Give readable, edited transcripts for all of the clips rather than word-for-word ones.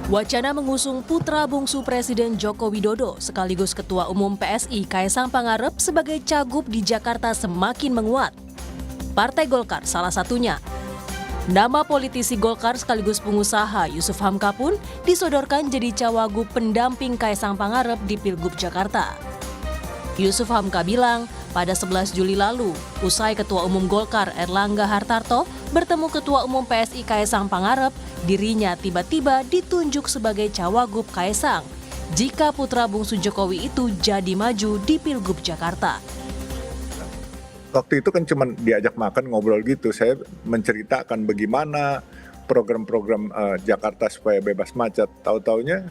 Wacana mengusung putra bungsu Presiden Joko Widodo sekaligus Ketua Umum PSI Kaesang Pangarep sebagai cagup di Jakarta semakin menguat. Partai Golkar salah satunya. Nama politisi Golkar sekaligus pengusaha Yusuf Hamka pun disodorkan jadi cawagup pendamping Kaesang Pangarep di Pilgub Jakarta. Yusuf Hamka bilang, pada 11 Juli lalu, usai Ketua Umum Golkar Erlangga Hartarto bertemu Ketua Umum PSI Kaesang Pangarep, dirinya tiba-tiba ditunjuk sebagai cawagup Kaesang jika putra bungsu Jokowi itu jadi maju di Pilgub Jakarta. Waktu itu kan cuma diajak makan ngobrol gitu, saya menceritakan bagaimana program-program Jakarta supaya bebas macet. Tahu-taunya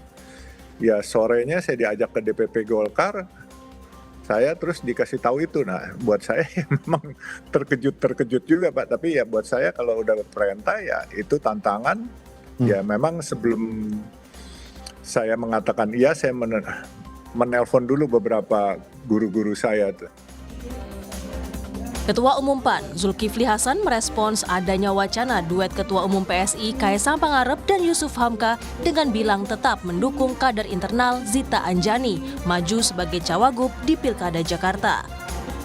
ya sorenya saya diajak ke DPP Golkar, saya terus dikasih tahu itu. Nah, buat saya memang terkejut juga Pak, tapi ya buat saya kalau udah perintah ya itu tantangan. Ya memang sebelum saya mengatakan iya, saya menelpon dulu beberapa guru-guru saya tuh. Ketua Umum PAN Zulkifli Hasan merespons adanya wacana duet Ketua Umum PSI Kaesang Pangarep dan Yusuf Hamka dengan bilang tetap mendukung kader internal Zita Anjani maju sebagai cawagup di Pilkada Jakarta.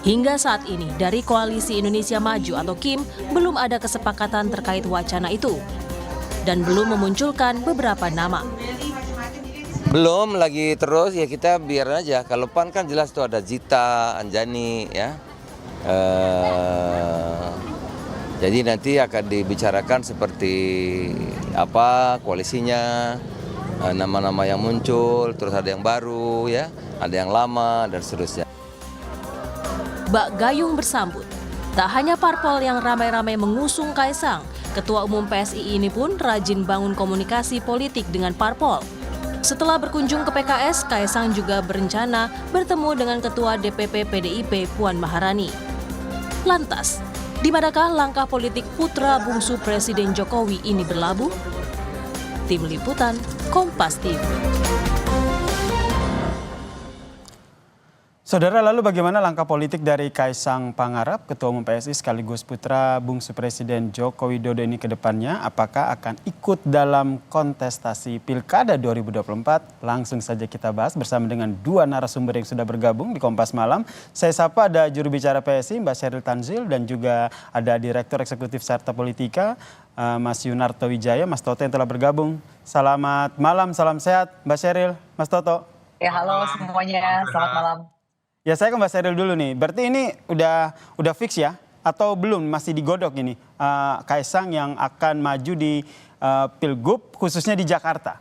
Hingga saat ini dari Koalisi Indonesia Maju atau KIM belum ada kesepakatan terkait wacana itu dan belum memunculkan beberapa nama. Belum lagi terus ya, kita biar aja. Kalau PAN kan jelas tuh ada Zita Anjani ya. Jadi nanti akan dibicarakan seperti apa koalisinya, nama-nama yang muncul, terus ada yang baru ya, ada yang lama dan seterusnya. Bak Gayung bersambut, tak hanya parpol yang ramai-ramai mengusung Kaesang, Ketua Umum PSI ini pun rajin bangun komunikasi politik dengan parpol. Setelah berkunjung ke PKS, Kaesang juga berencana bertemu dengan Ketua DPP PDIP Puan Maharani. Lantas, di manakah langkah politik putra bungsu Presiden Jokowi ini berlabuh? Tim Liputan, Kompas TV. Saudara, lalu bagaimana langkah politik dari Kaesang Pangarep, Ketua Umum PSI sekaligus putra bungsu Presiden Joko Widodo ini ke depannya? Apakah akan ikut dalam kontestasi Pilkada 2024? Langsung saja kita bahas bersama dengan dua narasumber yang sudah bergabung di Kompas Malam. Saya sapa ada juru bicara PSI Mbak Sheryl Tanzil dan juga ada Direktur Eksekutif Carta Politika Mas Yunarto Wijaya, Mas Toto yang telah bergabung. Selamat malam, salam sehat Mbak Sheryl, Mas Toto. Ya halo semuanya, selamat malam. Ya saya ke Mbak Sheryl dulu nih, berarti ini udah fix ya? Atau belum, masih digodok ini Kaesang yang akan maju di Pilgub khususnya di Jakarta?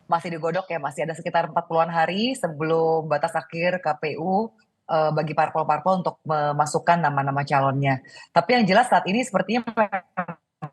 Masih digodok ya, masih ada sekitar 40-an hari sebelum batas akhir KPU bagi parpol-parpol untuk memasukkan nama-nama calonnya. Tapi yang jelas saat ini sepertinya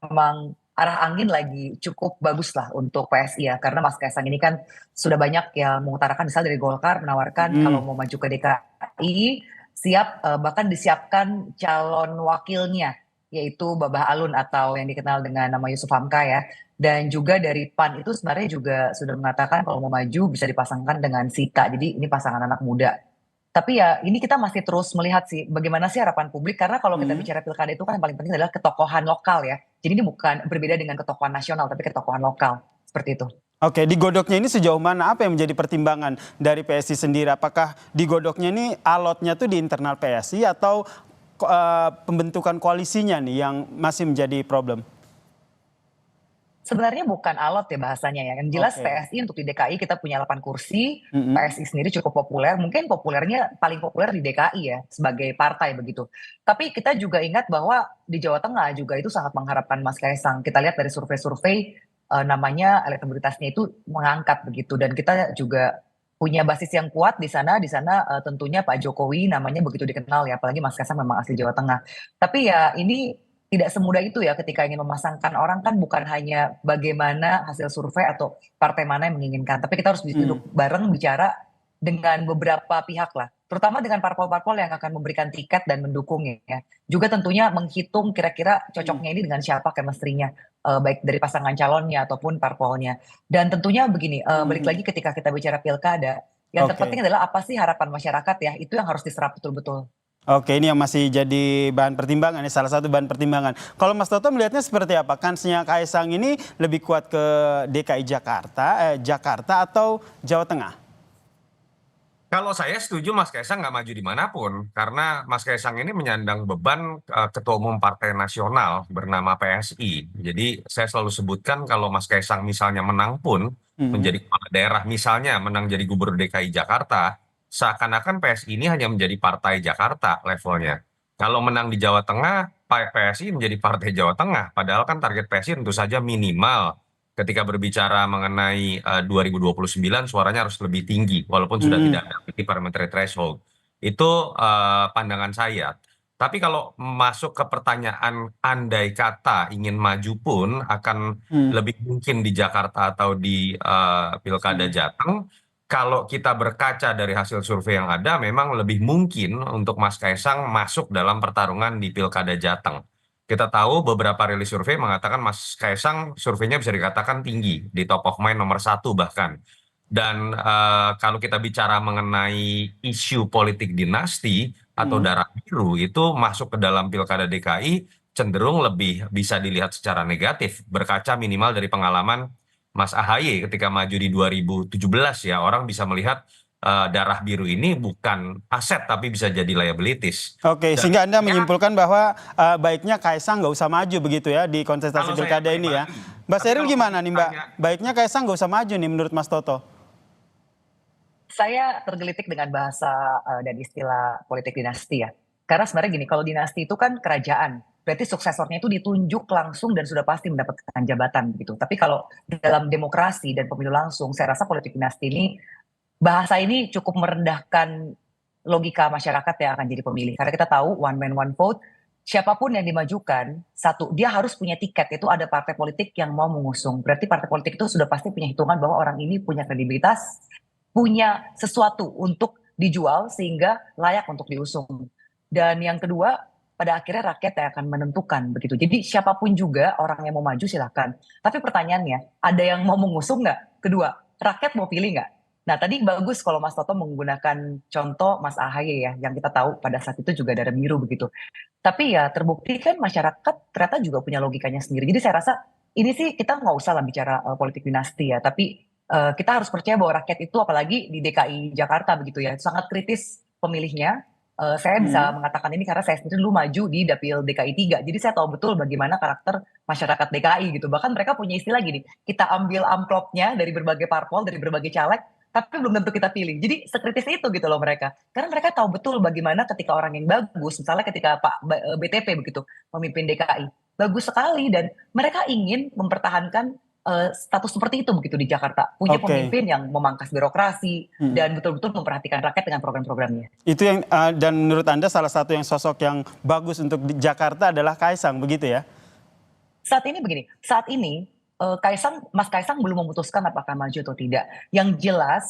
memang arah angin lagi cukup bagus lah untuk PSI ya, karena Mas Kaesang ini kan sudah banyak yang mengutarakan, misal dari Golkar menawarkan kalau mau maju ke DKI siap, bahkan disiapkan calon wakilnya yaitu Babah Alun atau yang dikenal dengan nama Yusuf Hamka ya, dan juga dari PAN itu sebenarnya juga sudah mengatakan kalau mau maju bisa dipasangkan dengan Zita, jadi ini pasangan anak muda. Tapi ya ini kita masih terus melihat sih bagaimana sih harapan publik, karena kalau kita bicara pilkada itu kan yang paling penting adalah ketokohan lokal ya. Jadi ini bukan berbeda dengan ketokohan nasional tapi ketokohan lokal, seperti itu. Oke, digodoknya ini sejauh mana, apa yang menjadi pertimbangan dari PSI sendiri? Apakah digodoknya ini alotnya tuh di internal PSI atau pembentukan koalisinya nih yang masih menjadi problem? Sebenarnya bukan alot ya bahasanya ya. Yang jelas PSI untuk di DKI kita punya 8 kursi. PSI sendiri cukup populer. Mungkin populernya paling populer di DKI ya sebagai partai begitu. Tapi kita juga ingat bahwa di Jawa Tengah juga itu sangat mengharapkan Mas Kaesang. Kita lihat dari survei-survei namanya elektabilitasnya itu mengangkat begitu. Dan kita juga punya basis yang kuat di sana. Di sana tentunya Pak Jokowi namanya begitu dikenal ya. Apalagi Mas Kaesang memang asli Jawa Tengah. Tapi ya ini tidak semudah itu ya ketika ingin memasangkan orang, kan bukan hanya bagaimana hasil survei atau partai mana yang menginginkan, tapi kita harus duduk bareng bicara dengan beberapa pihak lah, terutama dengan parpol-parpol yang akan memberikan tiket dan mendukung ya. Juga tentunya menghitung kira-kira cocoknya ini dengan siapa chemistry-nya, baik dari pasangan calonnya ataupun parpolnya. Dan tentunya begini, balik lagi ketika kita bicara pilkada, yang terpenting adalah apa sih harapan masyarakat ya, itu yang harus diserap betul-betul. Oke, ini yang masih jadi bahan pertimbangan, ya, salah satu bahan pertimbangan. Kalau Mas Toto melihatnya seperti apa? Kansnya Kaisang ini lebih kuat ke DKI Jakarta atau Jawa Tengah? Kalau saya setuju Mas Kaisang nggak maju dimanapun, karena Mas Kaisang ini menyandang beban Ketua Umum Partai Nasional bernama PSI. Jadi saya selalu sebutkan kalau Mas Kaisang misalnya menang pun menjadi kepala daerah, misalnya menang jadi Gubernur DKI Jakarta, seakan-akan PSI ini hanya menjadi partai Jakarta levelnya. Kalau menang di Jawa Tengah, PSI menjadi partai Jawa Tengah. Padahal kan target PSI tentu saja minimal ketika berbicara mengenai 2029 suaranya harus lebih tinggi walaupun sudah tidak memiliki parliamentary threshold. Itu pandangan saya. Tapi kalau masuk ke pertanyaan andai kata ingin maju pun akan lebih mungkin di Jakarta atau di Pilkada Jateng. Kalau kita berkaca dari hasil survei yang ada, memang lebih mungkin untuk Mas Kaisang masuk dalam pertarungan di Pilkada Jateng. Kita tahu beberapa rilis survei mengatakan Mas Kaisang surveinya bisa dikatakan tinggi, di top of mind nomor 1 bahkan. Dan kalau kita bicara mengenai isu politik dinasti atau darah biru itu masuk ke dalam Pilkada DKI cenderung lebih bisa dilihat secara negatif, berkaca minimal dari pengalaman Mas AHY ketika maju di 2017 ya, orang bisa melihat darah biru ini bukan aset tapi bisa jadi liabilities. Oke, sehingga Anda menyimpulkan bahwa baiknya Kaisang nggak usah maju begitu ya di kontestasi Kalau saya pilkada ini ya. pribadi, Mbak tapi Sheryl kalau gimana nih Mbak? tanya- Baiknya Kaisang nggak usah maju nih menurut Mas Toto? Saya tergelitik dengan bahasa dan istilah politik dinasti ya. Karena sebenarnya gini, kalau dinasti itu kan kerajaan, berarti suksesornya itu ditunjuk langsung dan sudah pasti mendapatkan jabatan begitu. Tapi kalau dalam demokrasi dan pemilu langsung, saya rasa politik dinasti ini, bahasa ini cukup merendahkan logika masyarakat yang akan jadi pemilih. Karena kita tahu one man one vote, siapapun yang dimajukan, satu, dia harus punya tiket, itu ada partai politik yang mau mengusung. Berarti partai politik itu sudah pasti punya hitungan bahwa orang ini punya kredibilitas, punya sesuatu untuk dijual sehingga layak untuk diusung. Dan yang kedua, pada akhirnya rakyat yang akan menentukan begitu. Jadi siapapun juga orang yang mau maju silahkan. Tapi pertanyaannya, ada yang mau mengusung nggak? Kedua, rakyat mau pilih nggak? Nah tadi bagus kalau Mas Toto menggunakan contoh Mas AHY ya, yang kita tahu pada saat itu juga darah biru begitu. Tapi ya terbukti kan masyarakat ternyata juga punya logikanya sendiri. Jadi saya rasa ini sih kita nggak usah lah bicara politik dinasti ya, tapi kita harus percaya bahwa rakyat itu apalagi di DKI Jakarta begitu ya, sangat kritis pemilihnya. Saya bisa mengatakan ini karena saya sendiri dulu maju di Dapil DKI 3. Jadi saya tahu betul bagaimana karakter masyarakat DKI gitu. Bahkan mereka punya istilah gini, kita ambil amplopnya dari berbagai parpol, dari berbagai caleg, tapi belum tentu kita pilih. Jadi sekritis itu gitu loh mereka. Karena mereka tahu betul bagaimana ketika orang yang bagus, misalnya ketika Pak BTP begitu memimpin DKI, bagus sekali dan mereka ingin mempertahankan status seperti itu begitu di Jakarta. Punya Oke. pemimpin yang memangkas birokrasi dan betul-betul memperhatikan rakyat dengan program-programnya. Itu yang dan menurut Anda salah satu yang sosok yang bagus untuk di Jakarta adalah Kaisang begitu ya? Saat ini begini, saat ini Mas Kaisang belum memutuskan apakah maju atau tidak. Yang jelas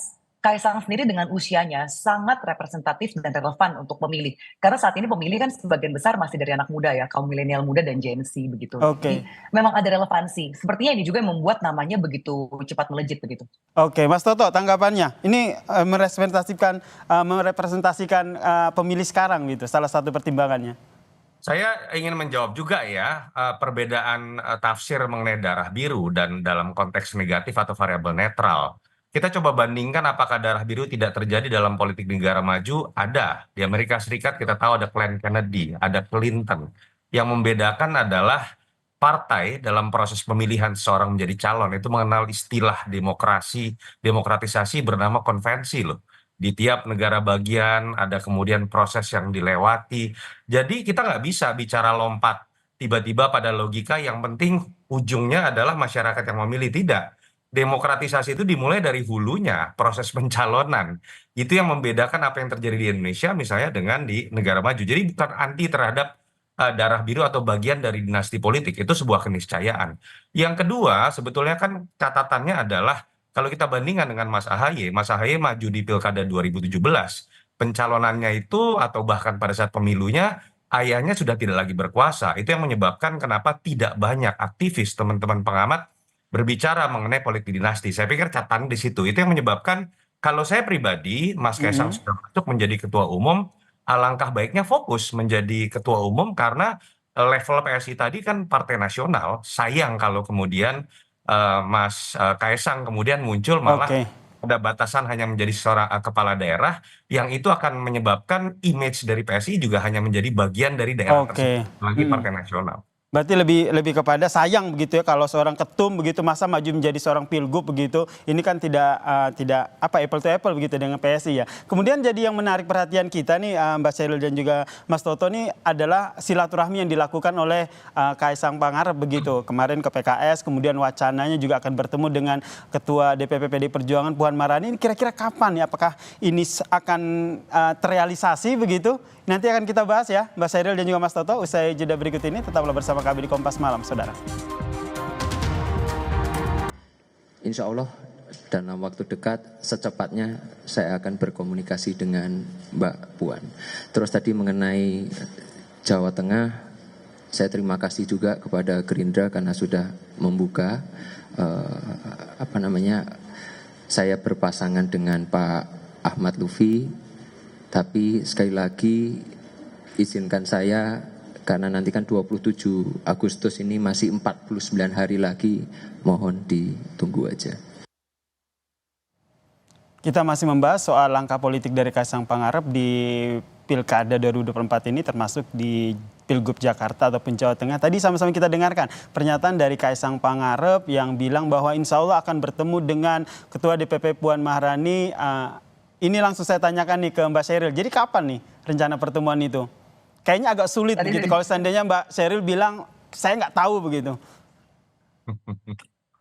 Kaisang sendiri dengan usianya sangat representatif dan relevan untuk pemilih. Karena saat ini pemilih kan sebagian besar masih dari anak muda ya, kaum milenial muda dan Gen Z begitu. Oke. Jadi memang ada relevansi. Sepertinya ini juga yang membuat namanya begitu cepat melejit begitu. Oke, Mas Toto tanggapannya. Ini merepresentasikan pemilih sekarang gitu, salah satu pertimbangannya. Saya ingin menjawab juga ya, perbedaan tafsir mengenai darah biru dan dalam konteks negatif atau variabel netral. Kita coba bandingkan apakah darah biru tidak terjadi dalam politik negara maju? Ada. Di Amerika Serikat kita tahu ada Kennedy, ada Clinton. Yang membedakan adalah partai dalam proses pemilihan seseorang menjadi calon itu mengenal istilah demokratisasi bernama konvensi loh. Di tiap negara bagian ada kemudian proses yang dilewati. Jadi kita nggak bisa bicara lompat tiba-tiba pada logika yang penting ujungnya adalah masyarakat yang memilih. Tidak. Demokratisasi itu dimulai dari hulunya, proses pencalonan. Itu yang membedakan apa yang terjadi di Indonesia misalnya dengan di negara maju. Jadi bukan anti terhadap darah biru atau bagian dari dinasti politik. Itu sebuah keniscayaan. Yang kedua, sebetulnya kan catatannya adalah kalau kita bandingkan dengan Mas AHY maju di Pilkada 2017. Pencalonannya itu atau bahkan pada saat pemilunya, ayahnya sudah tidak lagi berkuasa. Itu yang menyebabkan kenapa tidak banyak aktivis teman-teman pengamat berbicara mengenai politik dinasti. Saya pikir catatan di situ. Itu yang menyebabkan kalau saya pribadi, Mas Kaisang sudah masuk menjadi ketua umum, alangkah baiknya fokus menjadi ketua umum karena level PSI tadi kan partai nasional. Sayang kalau kemudian Mas Kaisang kemudian muncul malah Oke. ada batasan hanya menjadi seorang kepala daerah yang itu akan menyebabkan image dari PSI juga hanya menjadi bagian dari daerah Oke. tersebut, lagi partai nasional. Berarti lebih kepada sayang begitu ya kalau seorang ketum begitu masa maju menjadi seorang pilgub begitu. Ini kan tidak apple to apple begitu dengan PSI ya. Kemudian jadi yang menarik perhatian kita nih Mbak Sheryl dan juga Mas Toto nih adalah silaturahmi yang dilakukan oleh Kaisang Pangarep begitu. Kemarin ke PKS, kemudian wacananya juga akan bertemu dengan Ketua DPP PDI Perjuangan Puan Maharani. Ini kira-kira kapan ya? Apakah ini akan terrealisasi begitu? Nanti akan kita bahas ya, Mbak Sheryl dan juga Mas Toto. Usai jeda berikut ini, tetaplah bersama kami di Kompas Malam, saudara. Insya Allah dalam waktu dekat secepatnya saya akan berkomunikasi dengan Mbak Puan. Terus tadi mengenai Jawa Tengah, saya terima kasih juga kepada Gerindra karena sudah membuka saya berpasangan dengan Pak Ahmad Lutfi. Tapi sekali lagi izinkan saya karena nanti kan 27 Agustus ini masih 49 hari lagi, mohon ditunggu aja. Kita masih membahas soal langkah politik dari Kaisang Pangarep di Pilkada 2024 ini termasuk di Pilgub Jakarta ataupun Jawa Tengah. Tadi sama-sama kita dengarkan pernyataan dari Kaisang Pangarep yang bilang bahwa insya Allah akan bertemu dengan Ketua DPP Puan Maharani. Ini langsung saya tanyakan nih ke Mbak Sheryl. Jadi kapan nih rencana pertemuan itu? Kayaknya agak sulit begitu. Kalau seandainya Mbak Sheryl bilang saya nggak tahu begitu.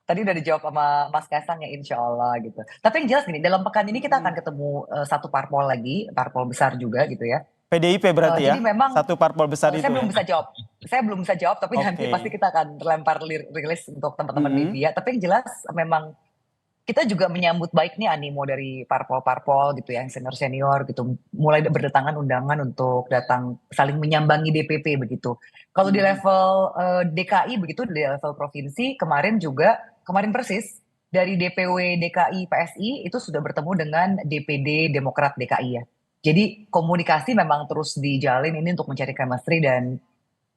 Tadi udah dijawab sama Mas Kaisang ya insya Allah gitu. Tapi yang jelas gini, dalam pekan ini kita akan ketemu satu parpol lagi, parpol besar juga gitu ya. PDIP berarti ya? Jadi memang satu parpol besar itu saya belum ya? bisa jawab. Saya belum bisa jawab, tapi nanti pasti kita akan lempar rilis untuk teman-teman media. Tapi yang jelas memang kita juga menyambut baik nih animo dari parpol-parpol gitu ya, yang senior-senior gitu. Mulai berdatangan undangan untuk datang saling menyambangi DPP begitu. Kalau di level DKI begitu, di level provinsi kemarin persis dari DPW DKI PSI itu sudah bertemu dengan DPD Demokrat DKI ya. Jadi komunikasi memang terus dijalin ini untuk mencari chemistry dan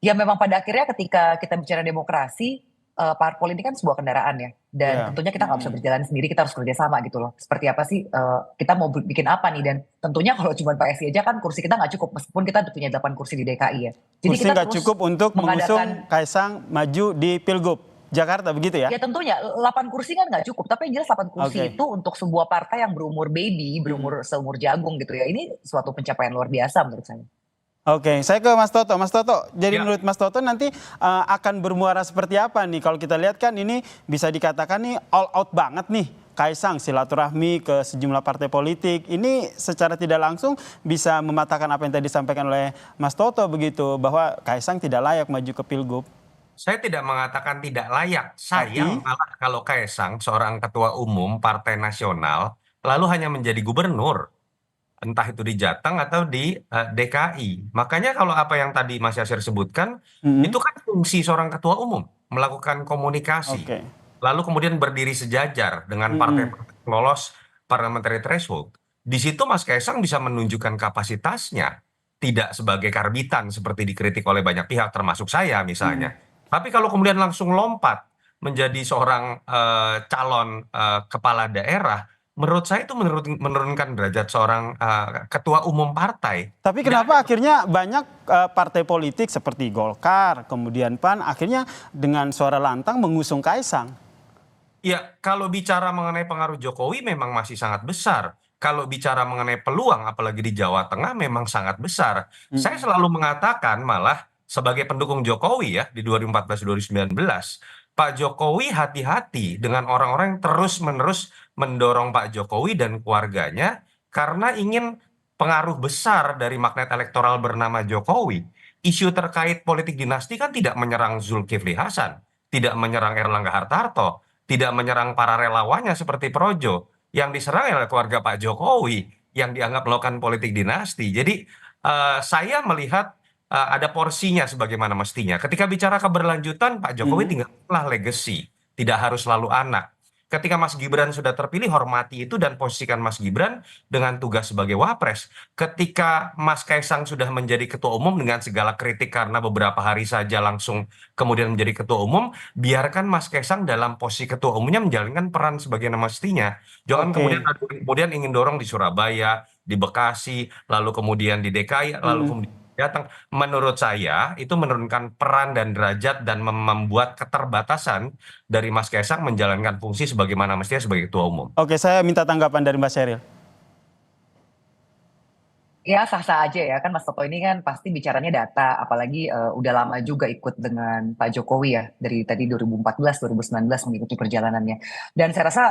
ya memang pada akhirnya ketika kita bicara demokrasi, parpol ini kan sebuah kendaraan ya, dan tentunya kita nggak bisa berjalan sendiri, kita harus kerjasama gitu loh. Seperti apa sih kita mau bikin apa nih, dan tentunya kalau cuma PSI aja kan kursi kita nggak cukup, meskipun kita punya 8 kursi di DKI ya. Jadi kursi kita nggak cukup untuk mengusung Kaisang maju di Pilgub Jakarta begitu ya? Ya tentunya 8 kursi kan nggak cukup, tapi yang jelas 8 kursi itu untuk sebuah partai yang berumur baby, berumur seumur jagung gitu ya. Ini suatu pencapaian luar biasa menurut saya. Oke, saya ke Mas Toto. Mas Toto, jadi menurut Mas Toto nanti akan bermuara seperti apa nih? Kalau kita lihat kan ini bisa dikatakan nih all out banget nih. Kaisang silaturahmi ke sejumlah partai politik. Ini secara tidak langsung bisa mematahkan apa yang tadi disampaikan oleh Mas Toto begitu. Bahwa Kaisang tidak layak maju ke Pilgub. Saya tidak mengatakan tidak layak. Sayang malah kalau Kaisang seorang ketua umum partai nasional lalu hanya menjadi gubernur. Entah itu di Jateng atau di DKI. Makanya kalau apa yang tadi Mas Yasir sebutkan, itu kan fungsi seorang ketua umum, melakukan komunikasi. Lalu kemudian berdiri sejajar dengan partai lolos parliamentary threshold. Di situ Mas Kaisang bisa menunjukkan kapasitasnya, tidak sebagai karbitan seperti dikritik oleh banyak pihak, termasuk saya misalnya. Tapi kalau kemudian langsung lompat menjadi seorang calon kepala daerah, menurut saya itu menurunkan derajat seorang ketua umum partai. Tapi kenapa akhirnya banyak partai politik seperti Golkar, kemudian PAN, akhirnya dengan suara lantang mengusung Kaisang? Ya, kalau bicara mengenai pengaruh Jokowi memang masih sangat besar. Kalau bicara mengenai peluang, apalagi di Jawa Tengah, memang sangat besar. Saya selalu mengatakan malah sebagai pendukung Jokowi ya di 2014-2019, Pak Jokowi hati-hati dengan orang-orang yang terus-menerus mendorong Pak Jokowi dan keluarganya karena ingin pengaruh besar dari magnet elektoral bernama Jokowi. Isu terkait politik dinasti kan tidak menyerang Zulkifli Hasan, tidak menyerang Erlangga Hartarto, tidak menyerang para relawannya seperti Projo. Yang diserang oleh keluarga Pak Jokowi yang dianggap melakukan politik dinasti. Jadi saya melihat ada porsinya sebagaimana mestinya. Ketika bicara keberlanjutan, Pak Jokowi tinggallah legacy, tidak harus selalu anak. ketika Mas Gibran sudah terpilih, hormati itu dan posisikan Mas Gibran dengan tugas sebagai wapres. Ketika Mas Kaisang sudah menjadi ketua umum dengan segala kritik karena beberapa hari saja langsung kemudian menjadi ketua umum, biarkan Mas Kaisang dalam posisi ketua umumnya menjalankan peran sebagaimana mestinya. Jangan Oke. kemudian ingin dorong di Surabaya, di Bekasi, lalu kemudian di DKI, lalu Mm-mm. kemudian datang. Menurut saya itu menurunkan peran dan derajat dan membuat keterbatasan dari Mas Kaisang menjalankan fungsi sebagaimana mestinya sebagai ketua umum. Oke, saya minta tanggapan dari Mbak Sheryl. Ya sah-sah aja ya, kan Mas Toto ini kan pasti bicaranya data, apalagi udah lama juga ikut dengan Pak Jokowi ya, dari tadi 2014, 2019 mengikuti perjalanannya. Dan saya rasa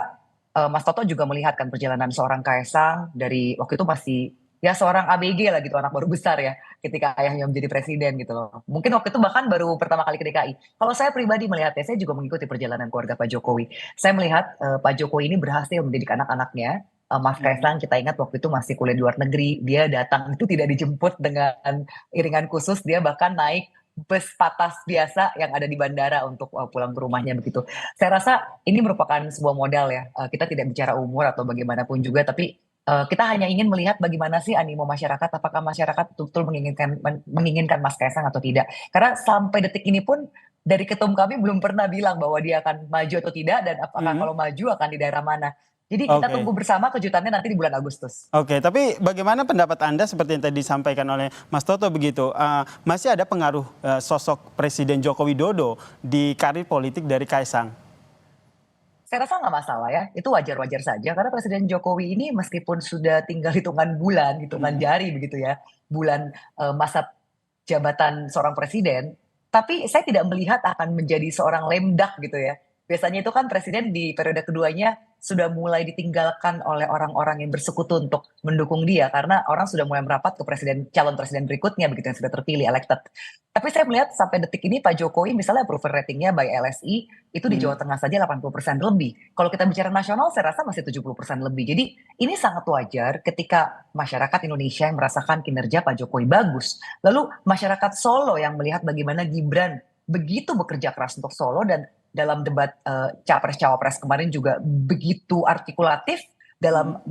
Mas Toto juga melihat kan perjalanan seorang Kaisang dari waktu itu masih ya seorang ABG lah gitu, anak baru besar ya, ketika ayahnya menjadi presiden gitu loh. Mungkin waktu itu bahkan baru pertama kali ke DKI. Kalau saya pribadi melihatnya, saya juga mengikuti perjalanan keluarga Pak Jokowi. Saya melihat Pak Jokowi ini berhasil mendidik anak-anaknya. Mas Kaisang kita ingat waktu itu masih kuliah di luar negeri, dia datang itu tidak dijemput dengan iringan khusus, dia bahkan naik bus patas biasa yang ada di bandara untuk pulang ke rumahnya begitu. Saya rasa ini merupakan sebuah modal ya. Kita tidak bicara umur atau bagaimanapun juga, tapi kita hanya ingin melihat bagaimana sih animo masyarakat, apakah masyarakat betul-betul menginginkan Mas Kaisang atau tidak. Karena sampai detik ini pun dari ketum kami belum pernah bilang bahwa dia akan maju atau tidak dan apakah Mm-mm. kalau maju akan di daerah mana. Jadi kita Oke. tunggu bersama kejutannya nanti di bulan Agustus. Oke, tapi bagaimana pendapat Anda seperti yang tadi disampaikan oleh Mas Toto begitu? Masih ada pengaruh sosok Presiden Joko Widodo di karir politik dari Kaisang? Saya rasa nggak masalah ya, itu wajar-wajar saja karena Presiden Jokowi ini meskipun sudah tinggal hitungan bulan, hitungan jari begitu ya, bulan masa jabatan seorang presiden, tapi saya tidak melihat akan menjadi seorang lemdak gitu ya. Biasanya itu kan presiden di periode keduanya sudah mulai ditinggalkan oleh orang-orang yang bersekutu untuk mendukung dia karena orang sudah mulai merapat ke calon presiden berikutnya begitu yang sudah terpilih elected. Tapi saya melihat sampai detik ini Pak Jokowi misalnya approval ratingnya by LSI itu di Jawa Tengah saja 80% lebih. Kalau kita bicara nasional saya rasa masih 70% lebih. Jadi ini sangat wajar ketika masyarakat Indonesia yang merasakan kinerja Pak Jokowi bagus. Lalu masyarakat Solo yang melihat bagaimana Gibran begitu bekerja keras untuk Solo dan dalam debat capres-cawapres kemarin juga begitu artikulatif dalam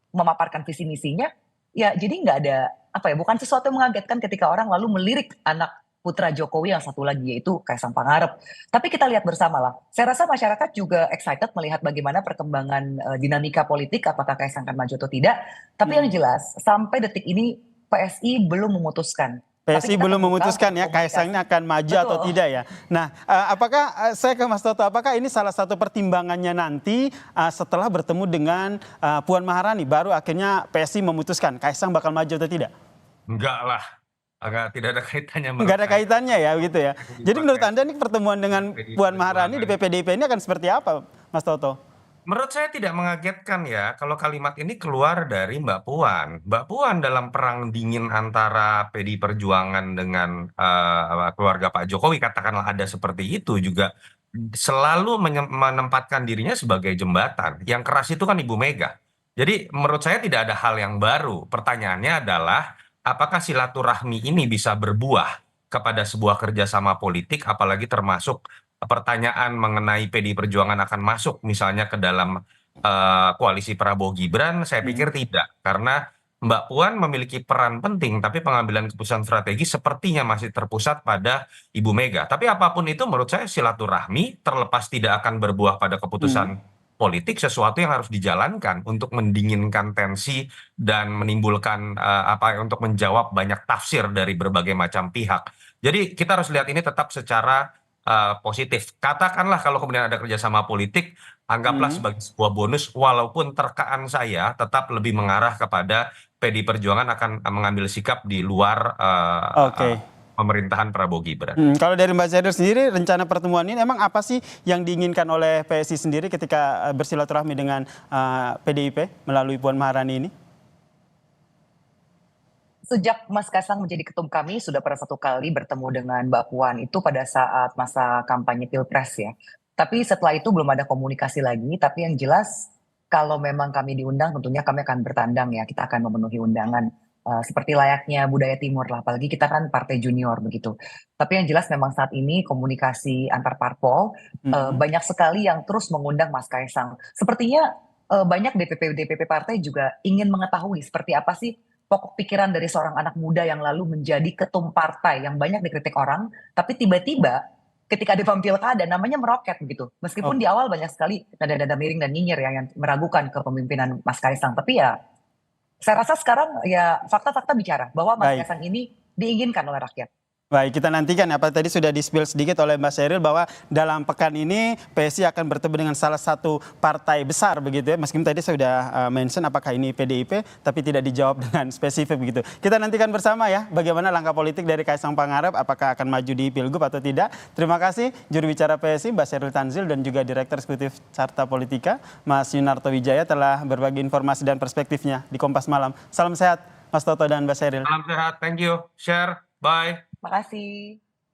memaparkan visi misinya, ya jadi nggak ada apa ya, bukan sesuatu yang mengagetkan ketika orang lalu melirik anak putra Jokowi yang satu lagi yaitu Kaisang Pangarep. Tapi kita lihat bersama lah. Saya rasa masyarakat juga excited melihat bagaimana perkembangan dinamika politik, apakah Kaisang akan maju atau tidak. Tapi yang jelas sampai detik ini PSI belum memutuskan. PSI Tapi kita belum terbuka memutuskan untuk ya Kaisang ini akan maju atau Betul. tidak ya. Nah, apakah saya ke Mas Toto, apakah ini salah satu pertimbangannya nanti setelah bertemu dengan Puan Maharani baru akhirnya PSI memutuskan Kaisang bakal maju atau tidak? Enggak lah, tidak ada kaitannya menurut Nggak ada saya. kaitannya ya begitu ya. Jadi menurut Anda ini pertemuan dengan PDI Puan Maharani di Perjuangan. PPDIP ini akan seperti apa, Mas Toto? Menurut saya tidak mengagetkan ya kalau kalimat ini keluar dari Mbak Puan. Mbak Puan dalam perang dingin antara PDI Perjuangan dengan keluarga Pak Jokowi, katakanlah ada seperti itu, juga selalu menempatkan dirinya sebagai jembatan. Yang keras itu kan Ibu Mega. Jadi menurut saya tidak ada hal yang baru. Pertanyaannya adalah apakah silaturahmi ini bisa berbuah kepada sebuah kerjasama politik, apalagi termasuk pertanyaan mengenai PDI Perjuangan akan masuk misalnya ke dalam koalisi Prabowo Gibran, saya pikir tidak. Karena Mbak Puan memiliki peran penting, tapi pengambilan keputusan strategis sepertinya masih terpusat pada Ibu Mega. Tapi apapun itu menurut saya silaturahmi terlepas tidak akan berbuah pada keputusan politik, sesuatu yang harus dijalankan untuk mendinginkan tensi dan menimbulkan untuk menjawab banyak tafsir dari berbagai macam pihak. Jadi kita harus lihat ini tetap secara positif. Katakanlah kalau kemudian ada kerjasama politik, anggaplah sebagai sebuah bonus, walaupun terkaan saya tetap lebih mengarah kepada PDI Perjuangan akan mengambil sikap di luar Oke. pemerintahan Prabowo Gibran. Kalau dari Mbak Sheryl sendiri, rencana pertemuan ini emang apa sih yang diinginkan oleh PSI sendiri ketika bersilaturahmi dengan PDIP melalui Puan Maharani ini? Sejak Mas Kaisang menjadi ketum kami sudah pernah satu kali bertemu dengan Mbak Puan itu pada saat masa kampanye Pilpres ya. Tapi setelah itu belum ada komunikasi lagi, tapi yang jelas kalau memang kami diundang tentunya kami akan bertandang ya, kita akan memenuhi undangan. seperti layaknya budaya timur lah, apalagi kita kan partai junior begitu. Tapi yang jelas memang saat ini komunikasi antar parpol banyak sekali yang terus mengundang Mas Kaisang. Sepertinya banyak DPP partai juga ingin mengetahui seperti apa sih pokok pikiran dari seorang anak muda yang lalu menjadi ketum partai yang banyak dikritik orang, tapi tiba-tiba ketika di pilkada namanya meroket begitu. Meskipun di awal banyak sekali nada-nada miring dan nyinyir ya yang meragukan kepemimpinan Mas Kaisang, tapi ya saya rasa sekarang ya fakta-fakta bicara bahwa Mas Kaisang ini diinginkan oleh rakyat. Baik, kita nantikan apa tadi sudah di-spill sedikit oleh Mbak Sheryl bahwa dalam pekan ini PSI akan bertemu dengan salah satu partai besar begitu ya. Meskipun tadi saya sudah mention apakah ini PDIP, tapi tidak dijawab dengan spesifik begitu. Kita nantikan bersama ya bagaimana langkah politik dari Kaisang Pangarep, apakah akan maju di Pilgub atau tidak. Terima kasih juru bicara PSI Mbak Sheryl Tanzil dan juga Direktur Eksekutif Carta Politika Mas Yunarto Wijaya telah berbagi informasi dan perspektifnya di Kompas Malam. Salam sehat Mas Toto dan Mbak Sheryl. Salam sehat, thank you, share, bye. Terima kasih.